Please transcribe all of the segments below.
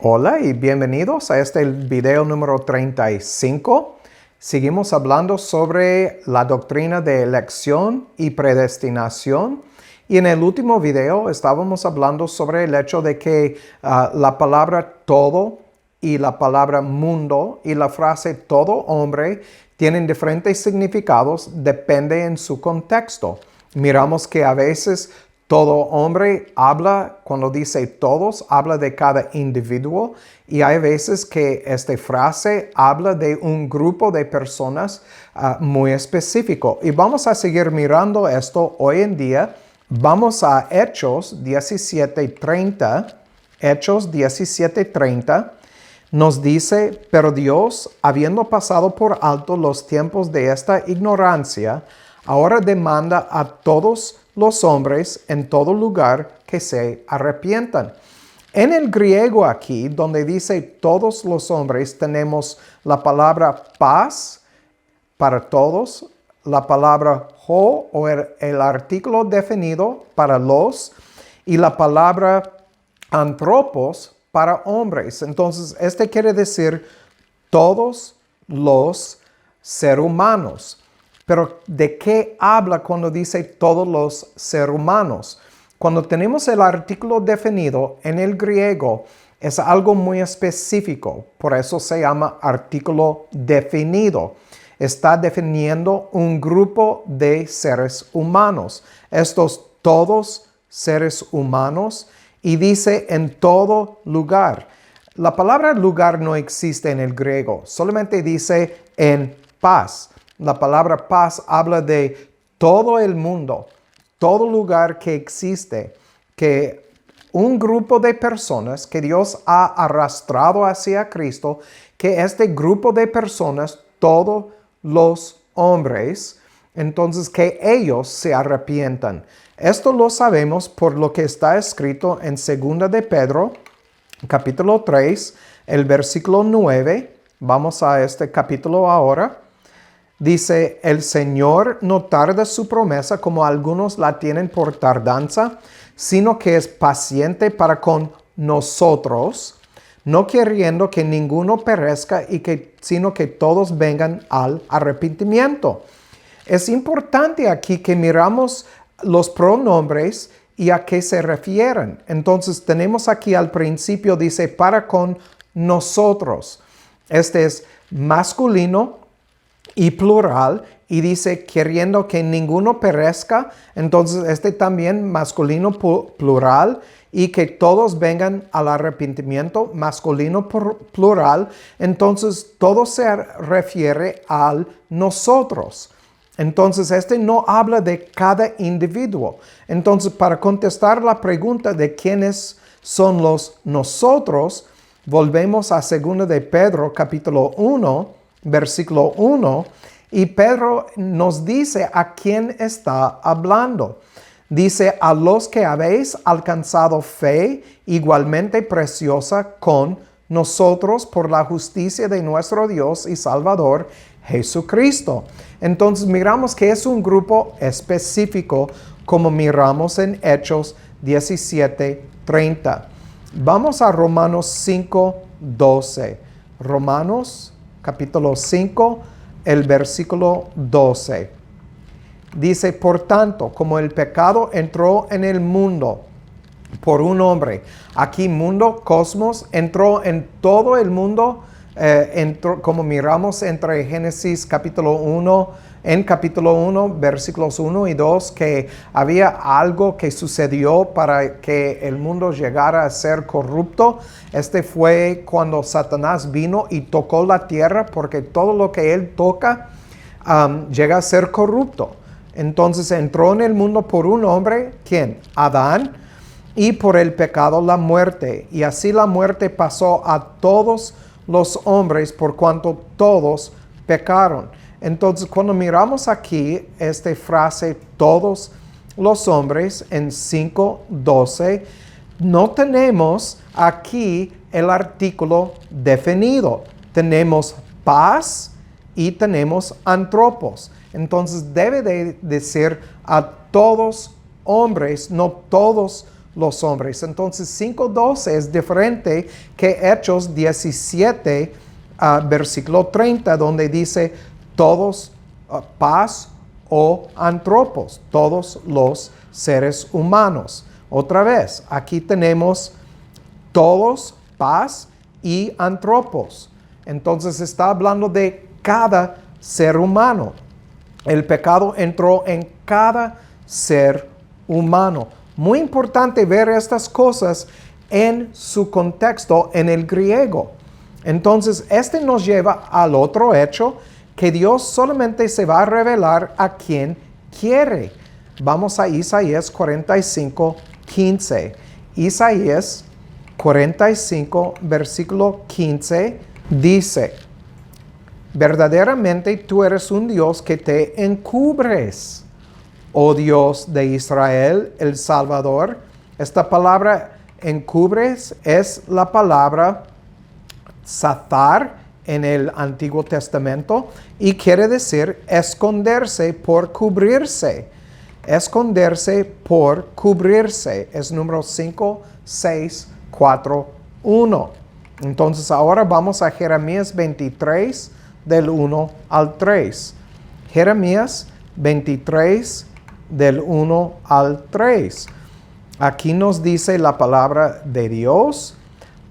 Hola y bienvenidos a este video número 35. Seguimos hablando sobre la doctrina de elección y predestinación. Y en el último video estábamos hablando sobre el hecho de que la palabra todo y la palabra mundo y la frase todo hombre tienen diferentes significados, depende en su contexto. Miramos que a veces todo hombre habla, cuando dice todos, habla de cada individuo, y hay veces que esta frase habla de un grupo de personas muy específico. Y vamos a seguir mirando esto hoy en día. Vamos a Hechos 17:30. Hechos 17:30 nos dice: pero Dios, habiendo pasado por alto los tiempos de esta ignorancia, ahora demanda a todos los hombres en todo lugar que se arrepientan. En el griego aquí, donde dice todos los hombres, tenemos la palabra paz para todos, la palabra ho o el artículo definido para los, y la palabra antropos para hombres. Entonces, este quiere decir todos los seres humanos. Pero ¿de qué habla cuando dice todos los seres humanos? Cuando tenemos el artículo definido en el griego, es algo muy específico. Por eso se llama artículo definido. Está definiendo un grupo de seres humanos. Estos todos seres humanos, y dice en todo lugar. La palabra lugar no existe en el griego, solamente dice en paz. La palabra paz habla de todo el mundo, todo lugar que existe, que un grupo de personas que Dios ha arrastrado hacia Cristo, que este grupo de personas, todos los hombres, entonces que ellos se arrepientan. Esto lo sabemos por lo que está escrito en 2 de Pedro, capítulo 3, el versículo 9. Vamos a este capítulo ahora. Dice: el Señor no tarda su promesa como algunos la tienen por tardanza, sino que es paciente para con nosotros, no queriendo que ninguno perezca, sino que todos vengan al arrepentimiento. Es importante aquí que miramos los pronombres y a qué se refieren. Entonces tenemos aquí al principio, dice para con nosotros. Este es masculino y plural, y dice queriendo que ninguno perezca. Entonces este también masculino plural, y que todos vengan al arrepentimiento, masculino plural. Entonces todo se refiere al nosotros. Entonces este no habla de cada individuo. Entonces, para contestar la pregunta de quiénes son los nosotros, volvemos a 2 de Pedro capítulo 1, versículo 1, y Pedro nos dice a quién está hablando. Dice: a los que habéis alcanzado fe igualmente preciosa con nosotros por la justicia de nuestro Dios y Salvador Jesucristo. Entonces miramos que es un grupo específico, como miramos en Hechos 17:30. Vamos a Romanos 5:12. Romanos capítulo 5, el versículo 12. Dice: por tanto, como el pecado entró en el mundo por un hombre. Aquí mundo, cosmos, entró en todo el mundo. Entró, como miramos entre Génesis capítulo 1, en capítulo 1, versículos 1 y 2, que había algo que sucedió para que el mundo llegara a ser corrupto. Este fue cuando Satanás vino y tocó la tierra, porque todo lo que él toca llega a ser corrupto. Entonces entró en el mundo por un hombre, ¿quién? Adán, y por el pecado la muerte. Y así la muerte pasó a todos los hombres por cuanto todos pecaron. Entonces, cuando miramos aquí esta frase todos los hombres en 5:12, no tenemos aquí el artículo definido. Tenemos paz y tenemos antropos. Entonces debe de decir a todos hombres, no todos los hombres. Entonces 5:12 es diferente que Hechos 17, versículo 30, donde dice todos paz o antropos, todos los seres humanos. Otra vez, aquí tenemos todos, paz y antropos. Entonces está hablando de cada ser humano. El pecado entró en cada ser humano. Muy importante ver estas cosas en su contexto en el griego. Entonces, este nos lleva al otro hecho, que Dios solamente se va a revelar a quien quiere. Vamos a Isaías 45:15. Isaías 45, versículo 15, dice: verdaderamente tú eres un Dios que te encubres, oh Dios de Israel, el Salvador. Esta palabra encubres es la palabra satar en el Antiguo Testamento y quiere decir esconderse por cubrirse. Esconderse por cubrirse. Es número 5, 6, 4, 1. Entonces ahora vamos a Jeremías 23, del 1 al 3. Jeremías 23, del 1 al 3. Aquí nos dice la palabra de Dios: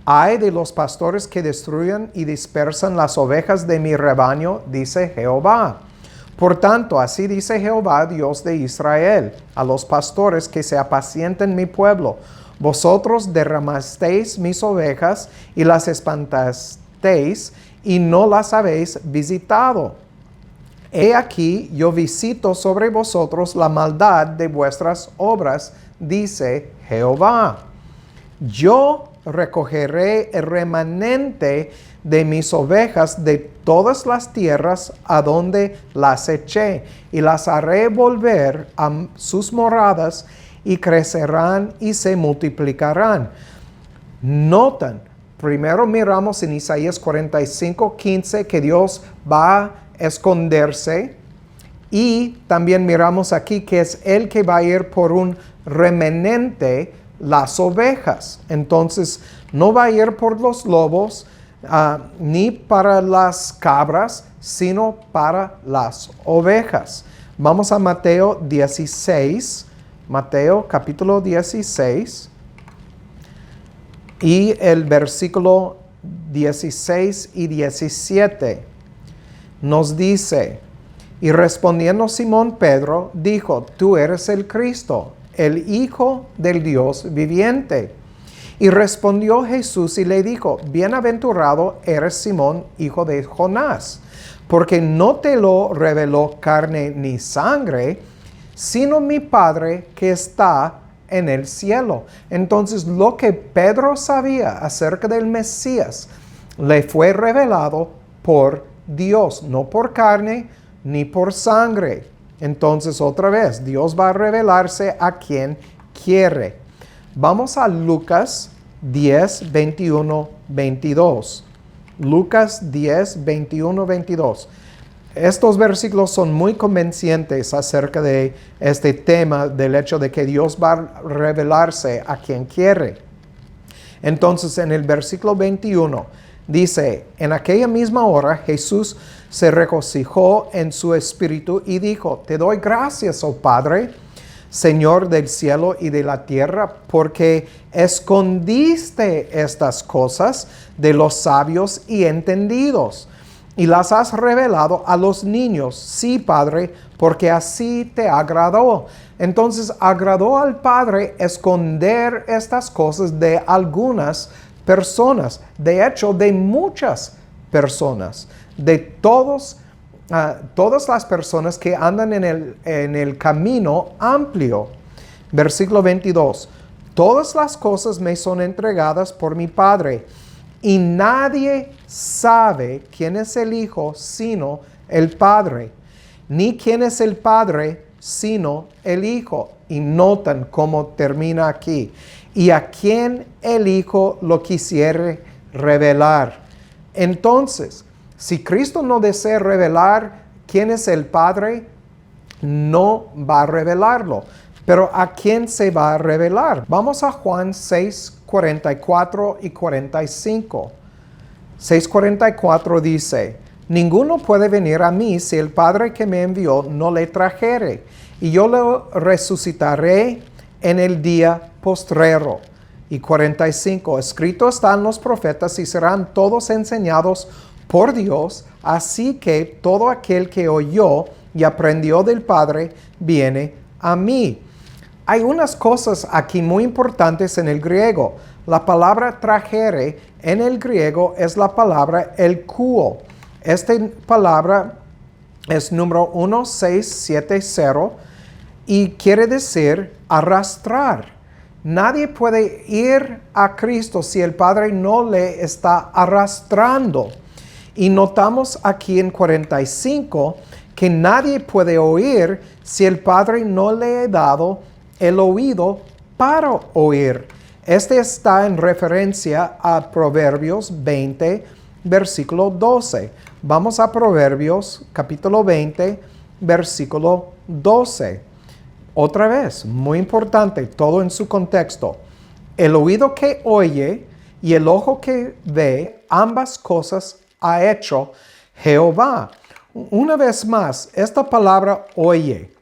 ay de los pastores que destruyen y dispersan las ovejas de mi rebaño, dice Jehová. Por tanto, así dice Jehová, Dios de Israel, a los pastores que se apacienten mi pueblo: vosotros derramasteis mis ovejas y las espantasteis y no las habéis visitado. He aquí, yo visito sobre vosotros la maldad de vuestras obras, dice Jehová. Yo recogeré el remanente de mis ovejas de todas las tierras a donde las eché, y las haré volver a sus moradas, y crecerán y se multiplicarán. Notan, primero miramos en Isaías 45:15 que Dios va a esconderse, y también miramos aquí que es Él que va a ir por un remanente las ovejas. Entonces no va a ir por los lobos ni para las cabras, sino para las ovejas. Vamos a Mateo 16, Mateo capítulo 16 y el versículo 16 y 17 nos dice: y respondiendo Simón Pedro dijo: tú eres el Cristo, el Hijo del Dios viviente. Y respondió Jesús y le dijo: bienaventurado eres Simón, hijo de Jonás, porque no te lo reveló carne ni sangre, sino mi Padre que está en el cielo. Entonces lo que Pedro sabía acerca del Mesías le fue revelado por Dios, no por carne ni por sangre. Entonces otra vez, Dios va a revelarse a quien quiere. Vamos a Lucas 10, 21, 22. Lucas 10, 21, 22. Estos versículos son muy convincentes acerca de este tema del hecho de que Dios va a revelarse a quien quiere. Entonces en el versículo 21 dice: en aquella misma hora Jesús se regocijó en su espíritu y dijo: te doy gracias, oh Padre, Señor del cielo y de la tierra, porque escondiste estas cosas de los sabios y entendidos, y las has revelado a los niños. Sí, Padre, porque así te agradó. Entonces agradó al Padre esconder estas cosas de algunas personas, de hecho de muchas personas, de todas las personas que andan en el camino amplio. Versículo 22. Todas las cosas me son entregadas por mi Padre, y nadie sabe quién es el Hijo sino el Padre, ni quién es el Padre sino el Hijo. Y notan cómo termina aquí: y a quien el Hijo lo quisiere revelar. Entonces, si Cristo no desea revelar quién es el Padre, no va a revelarlo. Pero ¿a quién se va a revelar? Vamos a Juan 6, 44 y 45. 6:44 dice, ninguno puede venir a mí si el Padre que me envió no le trajere, y yo lo resucitaré en el día postrero. Y 45, escrito están los profetas y serán todos enseñados por Dios, así que todo aquel que oyó y aprendió del Padre viene a mí. Hay unas cosas aquí muy importantes en el griego. La palabra trajere en el griego es la palabra elkuo. Esta palabra es número 1670 y quiere decir arrastrar. Nadie puede ir a Cristo si el Padre no le está arrastrando. Y notamos aquí en 45 que nadie puede oír si el Padre no le ha dado el oído para oír. Este está en referencia a Proverbios 20, versículo 12. Vamos a Proverbios capítulo 20, versículo 12. Otra vez, muy importante, todo en su contexto. El oído que oye y el ojo que ve, ambas cosas ha hecho Jehová. Una vez más, esta palabra oye,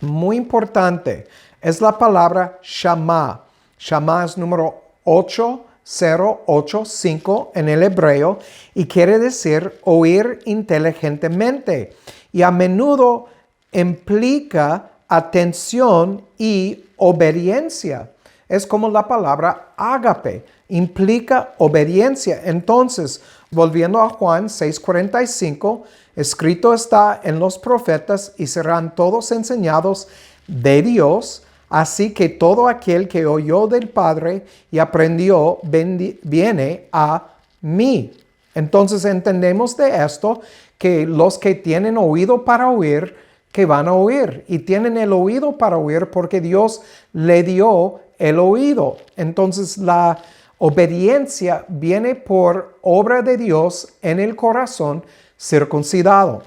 muy importante, es la palabra Shama. Shama es número 8085 en el hebreo y quiere decir oír inteligentemente. Y a menudo implica atención y obediencia. Es como la palabra ágape, implica obediencia. Entonces, volviendo a Juan 6:45, escrito está en los profetas y serán todos enseñados de Dios. Así que todo aquel que oyó del Padre y aprendió viene a mí. Entonces entendemos de esto que los que tienen oído para oír, que van a oír. Y tienen el oído para oír porque Dios le dio el oído. Entonces la obediencia viene por obra de Dios en el corazón circuncidado.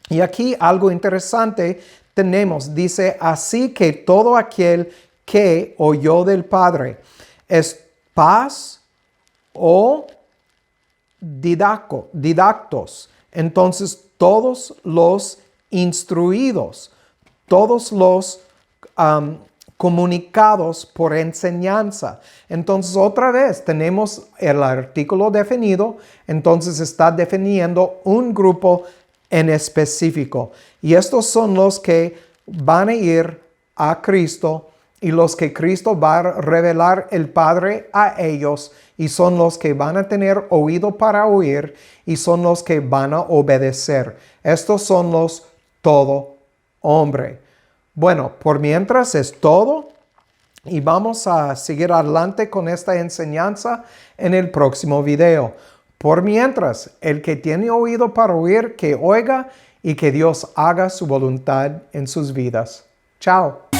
Y aquí algo interesante tenemos, dice, así que todo aquel que oyó del Padre es paz o didactos. Entonces, todos los instruidos, todos los comunicados por enseñanza. Entonces, otra vez tenemos el artículo definido, entonces está definiendo un grupo en específico. Y estos son los que van a ir a Cristo y los que Cristo va a revelar el Padre a ellos y son los que van a tener oído para oír y son los que van a obedecer. Estos son los todo hombre. Bueno, por mientras es todo y vamos a seguir adelante con esta enseñanza en el próximo video. Por mientras, el que tiene oído para oír, que oiga y que Dios haga su voluntad en sus vidas. Chao.